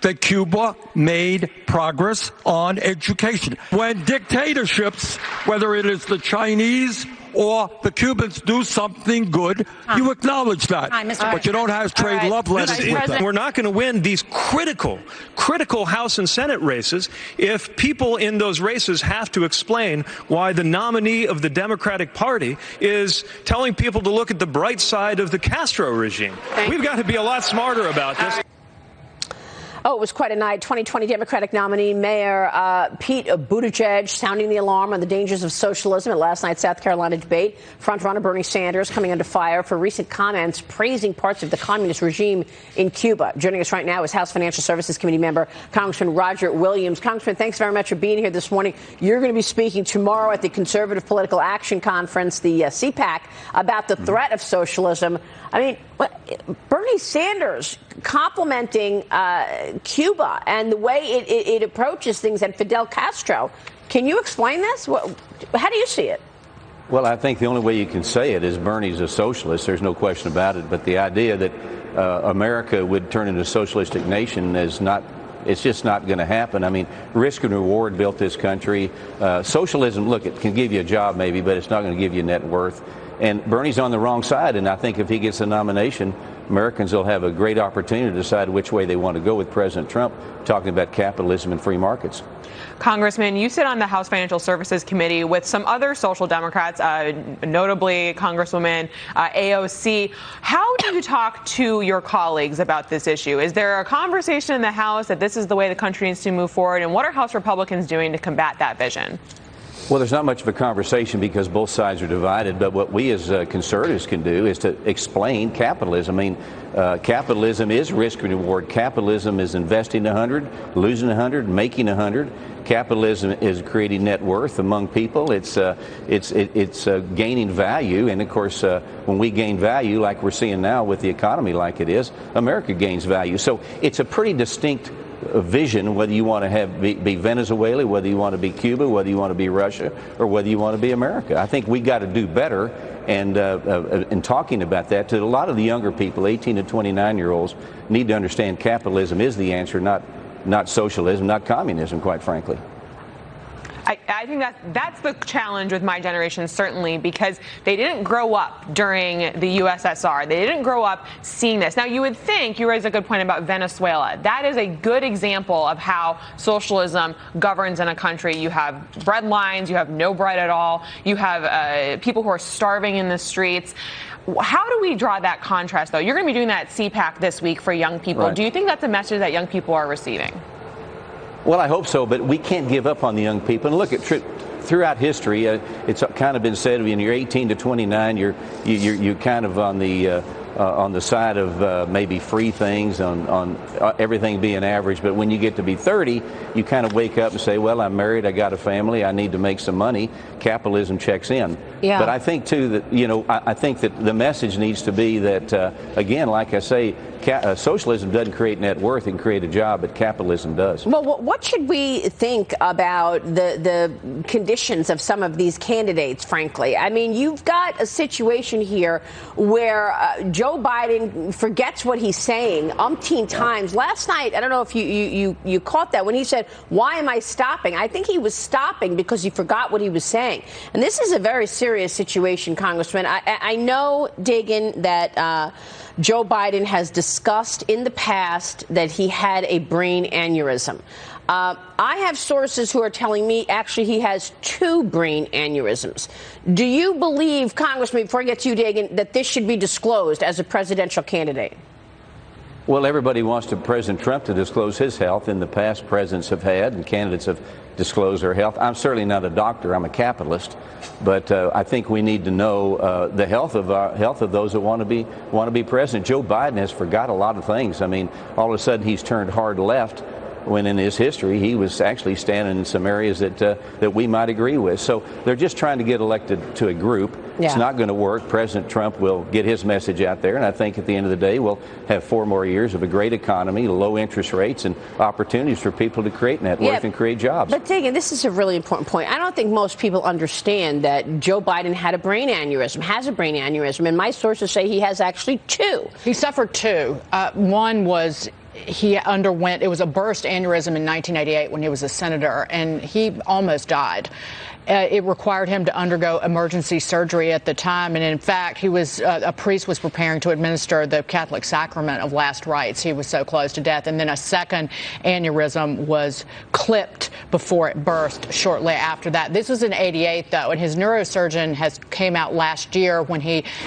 that Cuba made progress on education. When dictatorships, whether it is the Chinese or the Cubans, do something good, you acknowledge that. But you don't have trade love letters with them. We're not going to win these critical House and Senate races if people in those races have to explain why the nominee of the Democratic Party is telling people to look at the bright side of the Castro regime. We've got to be a lot smarter about this. Oh, it was quite a night. 2020 Democratic nominee Mayor Pete Buttigieg sounding the alarm on the dangers of socialism at last night's South Carolina debate. Frontrunner Bernie Sanders coming under fire for recent comments praising parts of the communist regime in Cuba. Joining us right now is House Financial Services Committee member Congressman Roger Williams. Congressman, thanks very much for being here this morning. You're going to be speaking tomorrow at the Conservative Political Action Conference, the CPAC, about the threat of socialism. I mean, Bernie Sanders complimenting Cuba and the way it approaches things, and Fidel Castro. Can you explain this? How do you see it? Well, I think the only way you can say it is Bernie's a socialist. There's no question about it. But the idea that America would turn into a socialistic nation is not. It's just not going to happen. I mean, risk and reward built this country. Socialism, look, it can give you a job maybe, but it's not going to give you net worth. And Bernie's on the wrong side, and I think if he gets the nomination, Americans will have a great opportunity to decide which way they want to go with President Trump, talking about capitalism and free markets. Congressman, you sit on the House Financial Services Committee with some other social Democrats, notably Congresswoman AOC. How do you talk to your colleagues about this issue? Is there a conversation in the House that this is the way the country needs to move forward? And what are House Republicans doing to combat that vision? Well, there's not much of a conversation because both sides are divided. But what we as conservatives can do is to explain capitalism. I mean, capitalism is risk and reward. Capitalism is investing 100, losing 100, making 100. Capitalism is creating net worth among people. It's gaining value. And, of course, when we gain value, like we're seeing now with the economy like it is, America gains value. So it's a pretty distinct vision, whether you want to be Venezuela, whether you want to be Cuba, whether you want to be Russia, or whether you want to be America. I think we got to do better. And in talking about that, to a lot of the younger people, 18 to 29-year-olds, need to understand capitalism is the answer, not socialism, not communism, quite frankly. I think that's the challenge with my generation, certainly, because they didn't grow up during the USSR. They didn't grow up seeing this. Now, you would think, you raise a good point about Venezuela. That is a good example of how socialism governs in a country. You have bread lines. You have no bread at all. You have people who are starving in the streets. How do we draw that contrast, though? You're going to be doing that at CPAC this week for young people. Right. Do you think that's a message that young people are receiving? Well, I hope so, but we can't give up on the young people. And look, throughout history, it's kind of been said when you're 18 to 29, you're kind of on the side of maybe free things, on everything being average. But when you get to be 30, you kind of wake up and say, well, I'm married, I got a family, I need to make some money. Capitalism checks in. Yeah. But I think, too, that, I think that the message needs to be that, again, like I say, socialism doesn't create net worth. It can create a job, but capitalism does. Well, what should we think about the conditions of some of these candidates, frankly? I mean, you've got a situation here where Joe Biden forgets what he's saying umpteen times. Last night, I don't know if you caught that, when he said, why am I stopping? I think he was stopping because he forgot what he was saying. And this is a very serious situation, Congressman. I know, Dagan, that Joe Biden has discussed in the past that he had a brain aneurysm. I have sources who are telling me actually he has 2 brain aneurysms. Do you believe, Congressman, before I get to you, Dagan, that this should be disclosed as a presidential candidate? Well, everybody wants President Trump to disclose his health. In the past, presidents have had, and candidates have disclosed their health. I'm certainly not a doctor. I'm a capitalist. But I think we need to know the health of those that want to be president. Joe Biden has forgot a lot of things. I mean, all of a sudden he's turned hard left, when in his history he was actually standing in some areas that we might agree with. So they're just trying to get elected to a group. Yeah. It's not going to work. President Trump will get his message out there, and I think at the end of the day we'll have 4 more years of a great economy, low interest rates, and opportunities for people to create net worth and create jobs. But Dagan, this is a really important point. I don't think most people understand that Joe Biden had a brain aneurysm, has a brain aneurysm, and my sources say he has actually 2. He suffered 2. One was he underwent, it was a burst aneurysm in 1988 when he was a senator, and he almost died. It required him to undergo emergency surgery at the time, and in fact, he was a priest was preparing to administer the Catholic sacrament of last rites. He was so close to death, and then a second aneurysm was clipped before it burst shortly after that. This was in '88, though, and his neurosurgeon came out last year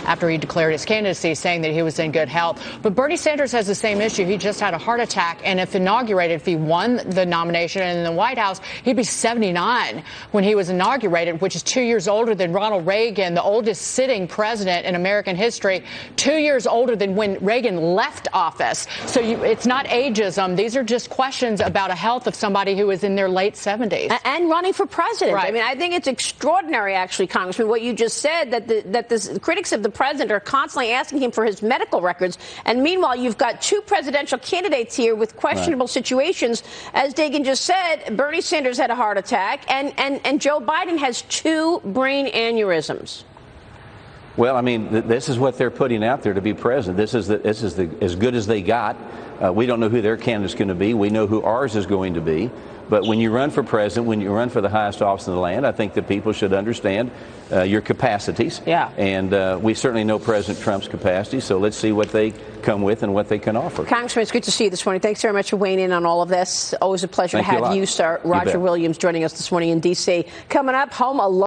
after he declared his candidacy, saying that he was in good health. But Bernie Sanders has the same issue. He just had a heart attack, and if inaugurated, if he won the nomination and in the White House, he'd be 79 when he was inaugurated, which is 2 years older than Ronald Reagan, the oldest sitting president in American history, 2 years older than when Reagan left office. So it's not ageism. These are just questions about a health of somebody who is in their late 70s. And running for president. Right. I mean, I think it's extraordinary, actually, Congressman, what you just said, that the critics of the president are constantly asking him for his medical records. And meanwhile, you've got two presidential candidates here with questionable situations. As Dagan just said, Bernie Sanders had a heart attack, and Joe Biden has 2 brain aneurysms. Well, I mean, this is what they're putting out there to be president. This is as good as they got. We don't know who their candidate's going to be. We know who ours is going to be. But when you run for president, when you run for the highest office in the land, I think that people should understand your capacities. Yeah. And we certainly know President Trump's capacity, so let's see what they come with and what they can offer. Congressman, it's good to see you this morning. Thanks very much for weighing in on all of this. Always a pleasure to have you, sir. Roger Williams joining us this morning in D.C. Coming up, home alone.